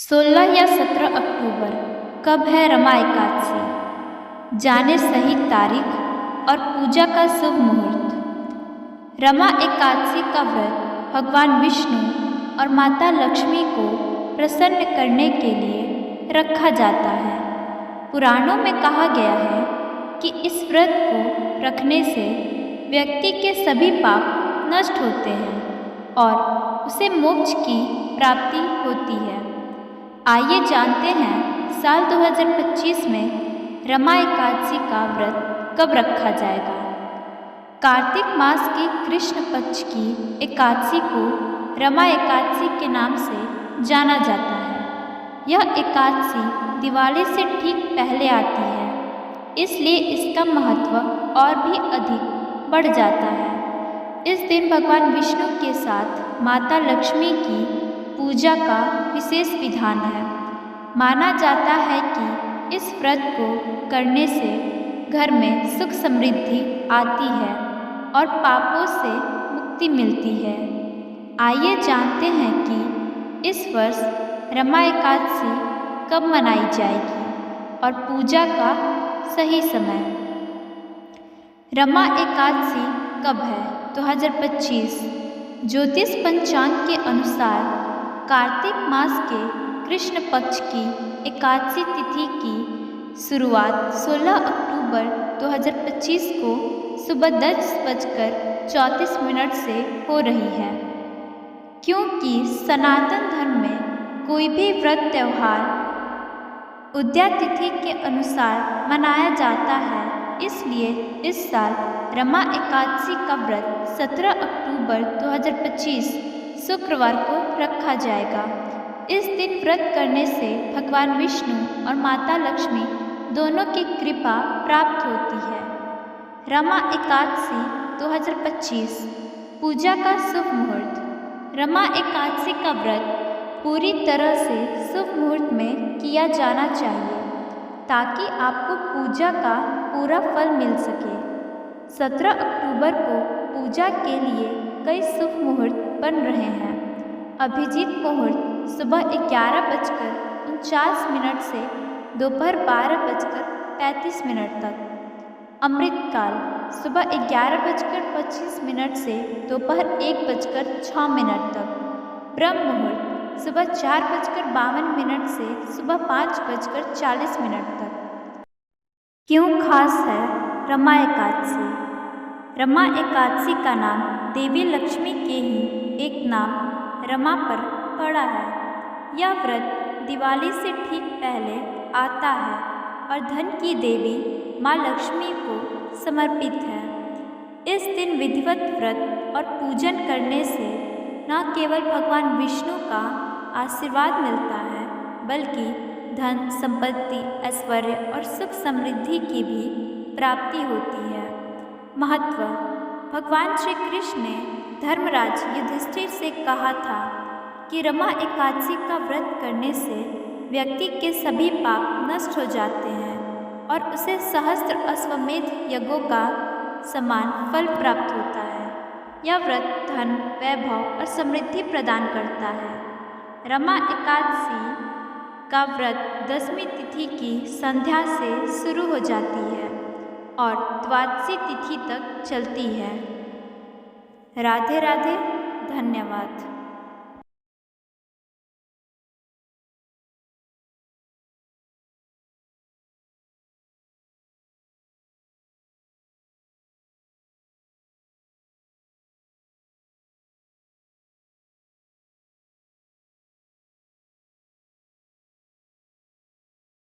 16 या 17 अक्टूबर कब है रमा एकादशी? जाने सही तारीख और पूजा का शुभ मुहूर्त। रमा एकादशी का व्रत भगवान विष्णु और माता लक्ष्मी को प्रसन्न करने के लिए रखा जाता है। पुराणों में कहा गया है कि इस व्रत को रखने से व्यक्ति के सभी पाप नष्ट होते हैं और उसे मोक्ष की प्राप्ति होती है। आइए जानते हैं साल 2025 में रमा एकादशी का व्रत कब रखा जाएगा। कार्तिक मास की कृष्ण पक्ष की एकादशी को रमा एकादशी के नाम से जाना जाता है। यह एकादशी दिवाली से ठीक पहले आती है, इसलिए इसका महत्व और भी अधिक बढ़ जाता है। इस दिन भगवान विष्णु के साथ माता लक्ष्मी की पूजा का विशेष विधान है। माना जाता है कि इस व्रत को करने से घर में सुख समृद्धि आती है और पापों से मुक्ति मिलती है। आइए जानते हैं कि इस वर्ष रमा एकादशी कब मनाई जाएगी और पूजा का सही समय। रमा एकादशी कब है? 2025 ज्योतिष पंचांग के अनुसार कार्तिक मास के कृष्ण पक्ष की एकादशी तिथि की शुरुआत 16 अक्टूबर 2025 को सुबह 10:34 से हो रही है। क्योंकि सनातन धर्म में कोई भी व्रत त्यौहार उदया तिथि के अनुसार मनाया जाता है, इसलिए इस साल रमा एकादशी का व्रत 17 अक्टूबर 2025 शुक्रवार को रखा जाएगा। इस दिन व्रत करने से भगवान विष्णु और माता लक्ष्मी दोनों की कृपा प्राप्त होती है। रमा एकादशी 2025 पूजा का शुभ मुहूर्त। रमा एकादशी का व्रत पूरी तरह से शुभ मुहूर्त में किया जाना चाहिए ताकि आपको पूजा का पूरा फल मिल सके। 17 अक्टूबर को पूजा के लिए कई शुभ मुहूर्त बन रहे हैं। अभिजीत मुहूर्त सुबह 11:49 से दोपहर 12:35 तक। अमृतकाल सुबह 11:25 से दोपहर 1:06 तक। ब्रह्म मुहूर्त सुबह 4:52 से सुबह 5:40 तक। क्यों खास है रमा एकादशी? रमा एकादशी का नाम देवी लक्ष्मी के ही एक नाम रमा पर पड़ा है। यह व्रत दिवाली से ठीक पहले आता है और धन की देवी माँ लक्ष्मी को समर्पित है। इस दिन विधिवत व्रत और पूजन करने से न केवल भगवान विष्णु का आशीर्वाद मिलता है, बल्कि धन, संपत्ति, ऐश्वर्य और सुख समृद्धि की भी प्राप्ति होती है। महत्व। भगवान श्री कृष्ण ने धर्मराज युधिष्ठिर से कहा था कि रमा एकादशी का व्रत करने से व्यक्ति के सभी पाप नष्ट हो जाते हैं और उसे सहस्त्र अश्वमेध यज्ञों का समान फल प्राप्त होता है। यह व्रत धन, वैभव और समृद्धि प्रदान करता है। रमा एकादशी का व्रत 10वीं तिथि की संध्या से शुरू हो जाती है और द्वादशी तिथि तक चलती है। राधे राधे, धन्यवाद।